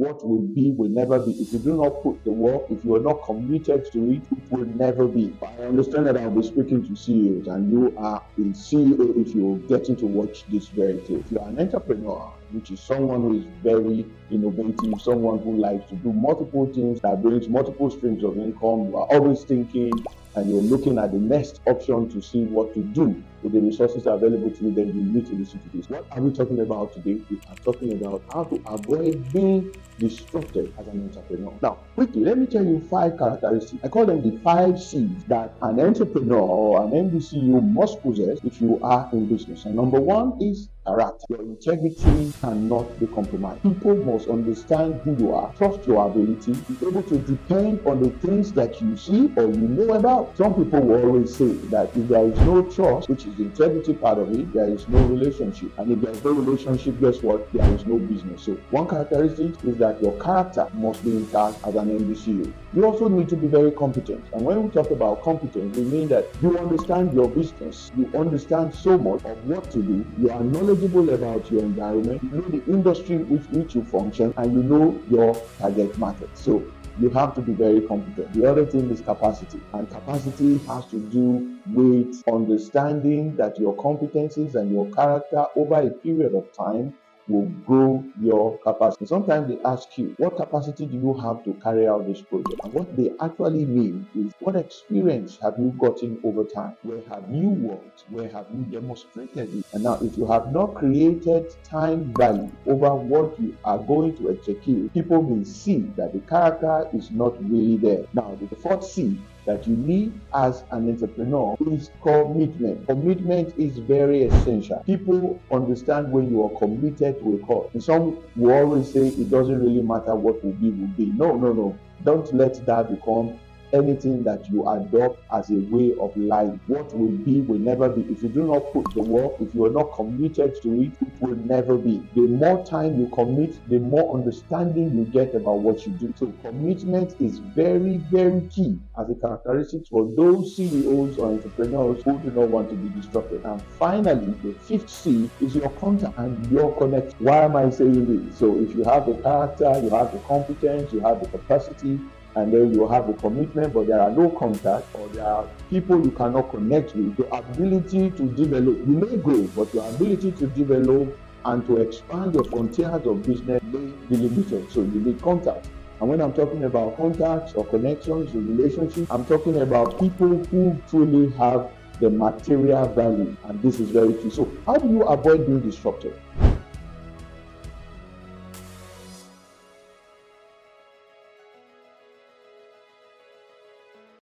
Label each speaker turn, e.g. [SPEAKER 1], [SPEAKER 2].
[SPEAKER 1] what will be will never be. If you do not put the work, if you are not committed to it, it will never be. I understand that I'll be speaking to CEOs, and you are a CEO if you're getting to watch this very thing. If you are an entrepreneur, which is someone who is very innovative, someone who likes to do multiple things that brings multiple streams of income, you are always thinking and you're looking at the next option to see what to do with the resources available to you, then you need to listen to this. What are we talking about today? We are talking about how to avoid being disrupted as an entrepreneur. Now, quickly, let me tell you 5 characteristics. I call them the 5 C's that an entrepreneur or an MDCU must possess if you are in business. And number 1 is character. Your integrity cannot be compromised. People must understand who you are, trust your ability, be able to depend on the things that you see or you know about. Some people will always say that if there is no trust, which is the integrity part of it, there is no relationship. And if there is no relationship, guess what? There is no business. So one characteristic is that your character must be intact as an MDCU. You also need to be very competent. And when we talk about competence, we mean that you understand your business, you understand so much of what to do, you are knowledgeable about your environment, you know the industry with which you function, and you know your target market. So you have to be very competent. The other thing is capacity. And capacity has to do with understanding that your competencies and your character over a period of time will grow your capacity. Sometimes they ask you, what capacity do you have to carry out this project? And what they actually mean is, what experience have you gotten over time? Where have you worked? Where have you demonstrated it? And now, if you have not created time value over what you are going to execute, people will see that the character is not really there. Now, the 4th C that you need as an entrepreneur is commitment. Commitment is very essential. People understand when you are committed to a cause. And some will always say it doesn't really matter what will be, will be. No. Don't let that become anything that you adopt as a way of life. What will be will never be. If you do not put the work, if you are not committed to it, it will never be. The more time you commit, the more understanding you get about what you do. So commitment is very, very key as a characteristic for those CEOs or entrepreneurs who do not want to be disrupted. And finally, the 5th C is your contact and your connection. Why am I saying this? So if you have the character, you have the competence, you have the capacity, and then you have a commitment, but there are no contacts, or there are people you cannot connect with, your ability to develop, you may grow, but your ability to develop and to expand your frontiers of business may be limited. So you need contacts. And when I'm talking about contacts or connections or relationships, I'm talking about people who truly have the material value, and this is very key. So how do you avoid being disrupted?